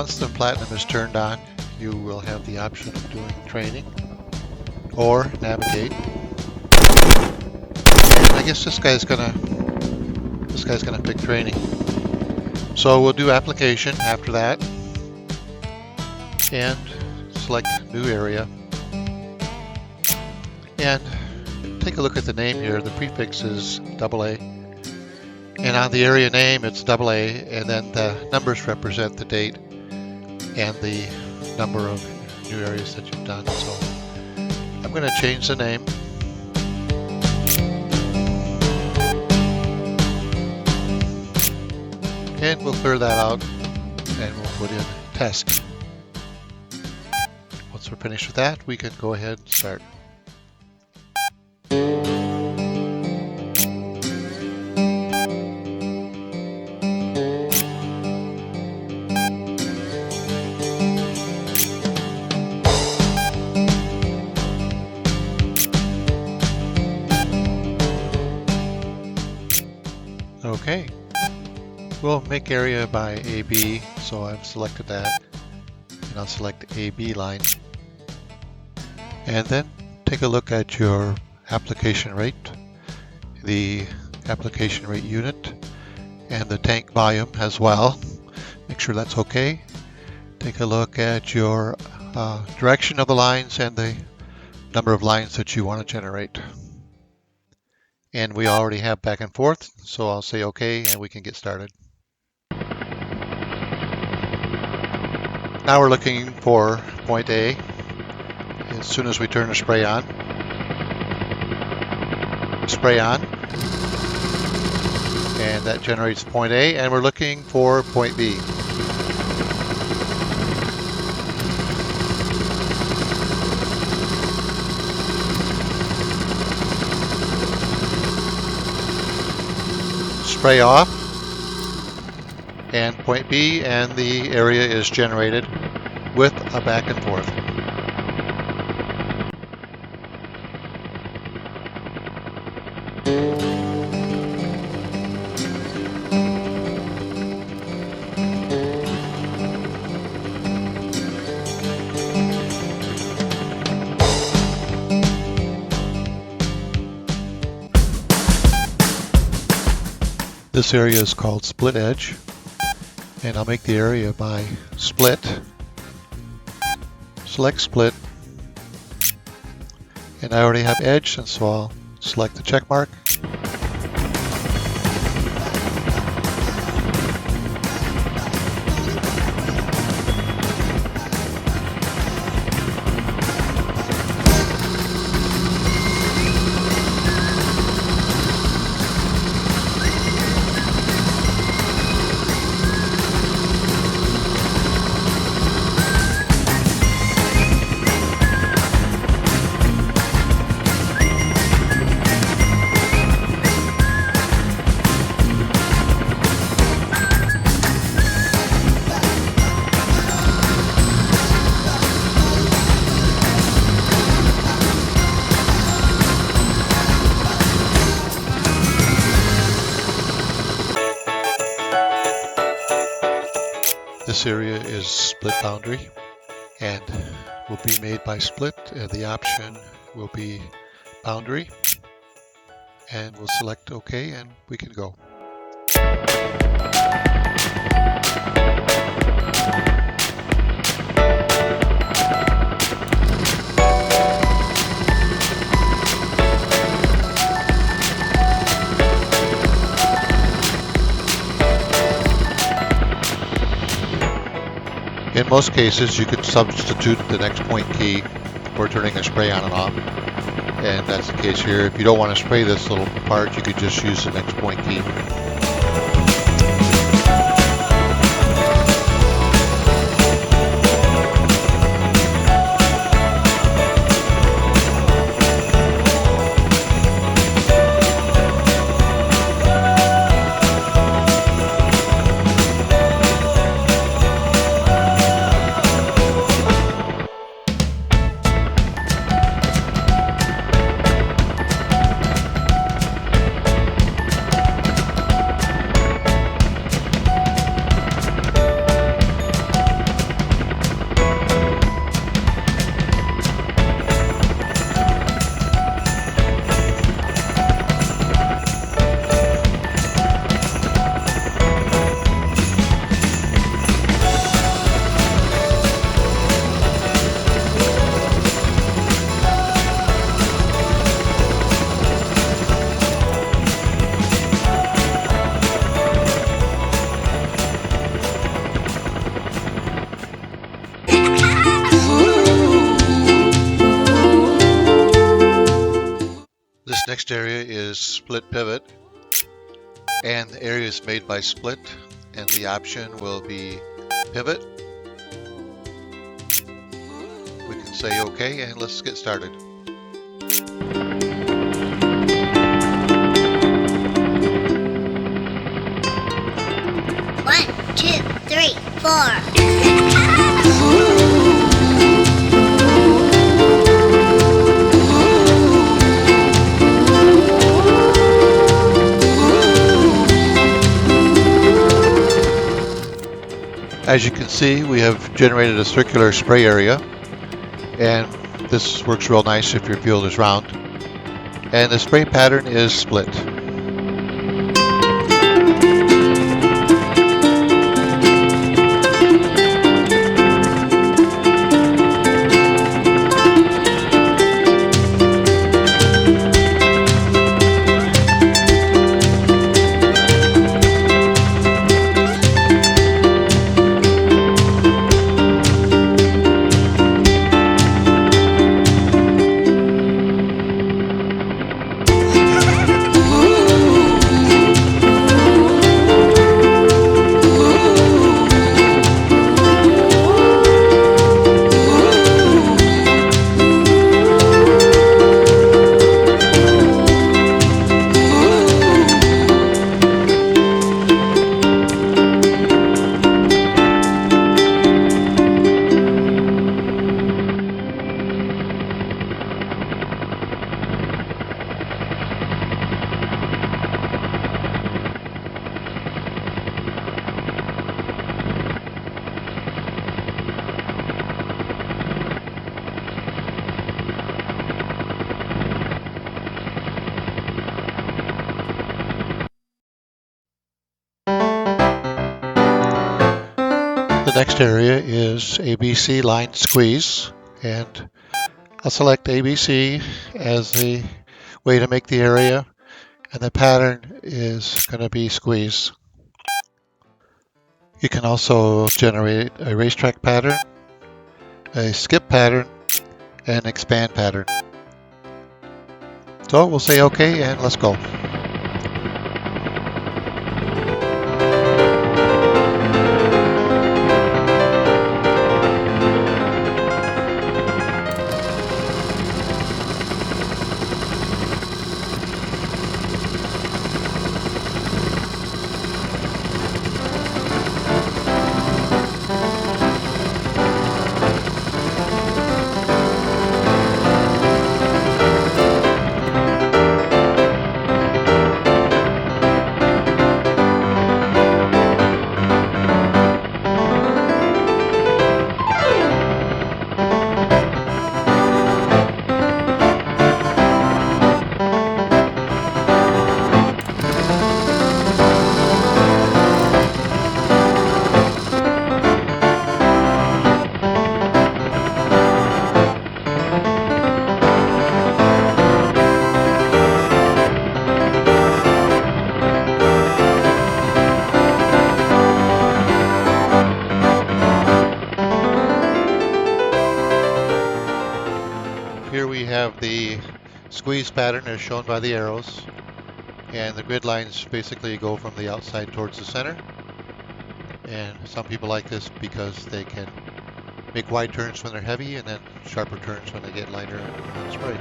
Tungsten Platinum is turned on, you will have the option of doing training or navigate. And I guess this guy's gonna pick training. So we'll do application after that and select new area. And take a look at the name here. The prefix is AA. And on the area name, it's AA, and then the numbers represent the date and the number of new areas that you've done. So I'm going to change the name. And we'll clear that out and we'll put in test. Once we're finished with that, we can go ahead and start. Okay, we'll make area by AB, so I've selected that, and I'll select AB line. And then take a look at your application rate, the application rate unit, and the tank volume as well. Make sure that's okay. Take a look at your direction of the lines and the number of lines that you want to generate. And we already have back and forth, so I'll say OK and we can get started. Now we're looking for point A. As soon as we turn the spray on, and that generates point A, and we're looking for point B. Spray off, and point B, and the area is generated with a back and forth. This area is called split edge, and I'll make the area by split. Select split, and I already have edge, and so I'll select the check mark. This area is split boundary and will be made by split, and the option will be boundary, and we'll select OK and we can go. In most cases, you could substitute the next point key for turning a spray on and off, and that's the case here. If you don't want to spray this little part, you could just use the next point key. next area is split pivot, and the area is made by split, and the option will be pivot. We can say OK, and let's get started. One, two, three, four. As you can see, we have generated a circular spray area, and this works real nice if your field is round. And the spray pattern is split. The next area is ABC line squeeze, and I'll select ABC as the way to make the area, and the pattern is going to be squeeze. You can also generate a racetrack pattern, a skip pattern, and an expand pattern. So we'll say OK and let's go. Here we have the squeeze pattern as shown by the arrows, and the grid lines basically go from the outside towards the center. And some people like this because they can make wide turns when they're heavy and then sharper turns when they get lighter and spray.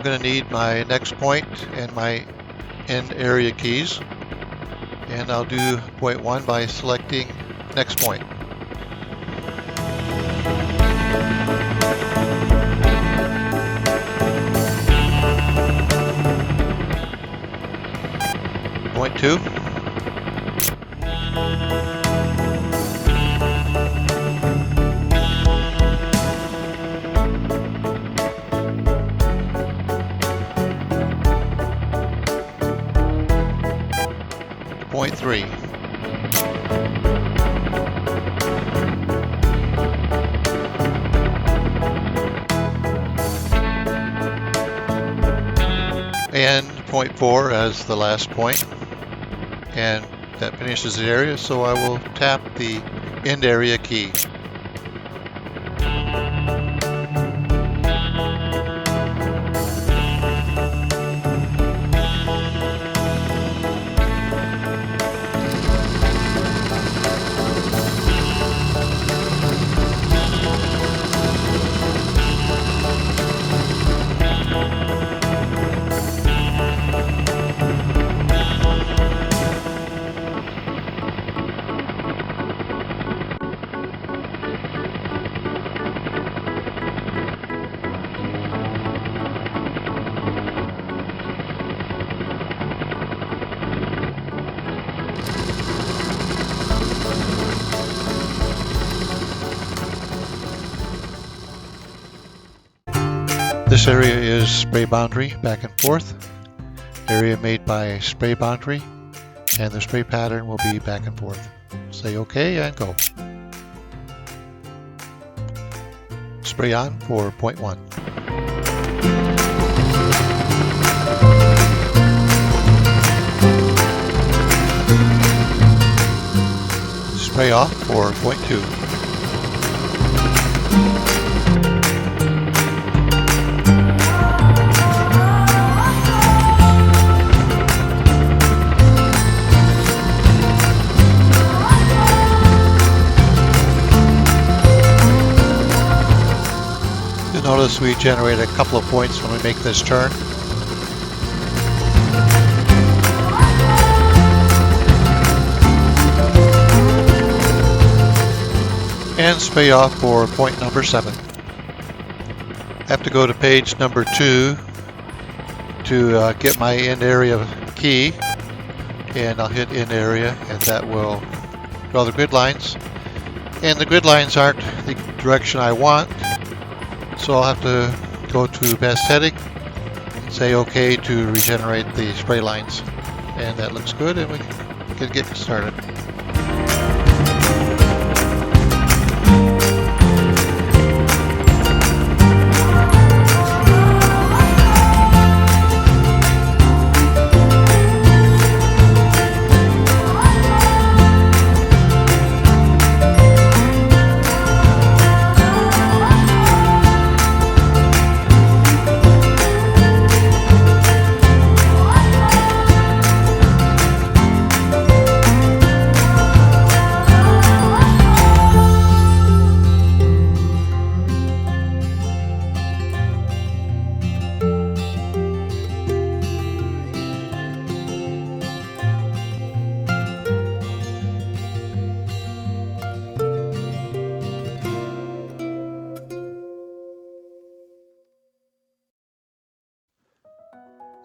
going to need my next point and my end area keys. And I'll do point 1 by selecting next point. Point 2. Point 3. And point 4 as the last point. And that finishes the area, so I will tap the end area key. This area is spray boundary back and forth, area made by spray boundary, and the spray pattern will be back and forth. Say OK and go. Spray on for point 1. Spray off for point 2. Notice we generate a couple of points when we make this turn. And spray off for point number 7. I have to go to page number 2 to get my end area key, and I'll hit end area, and that will draw the grid lines. And the grid lines aren't the direction I want, so I'll have to go to best heading and say OK to regenerate the spray lines. And that looks good, and we can get started.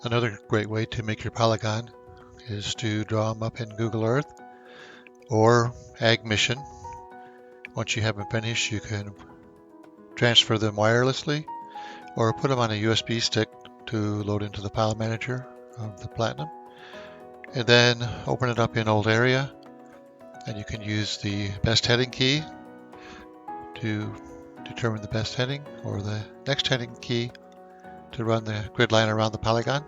Another great way to make your polygon is to draw them up in Google Earth or AG-Mission. Once you have them finished, you can transfer them wirelessly or put them on a USB stick to load into the file manager of the Platinum. And then open it up in Old Area, and you can use the best heading key to determine the best heading, or the next heading key to run the grid line around the polygon.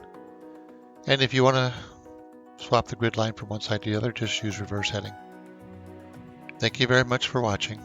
And if you want to swap the grid line from one side to the other, just use reverse heading. Thank you very much for watching.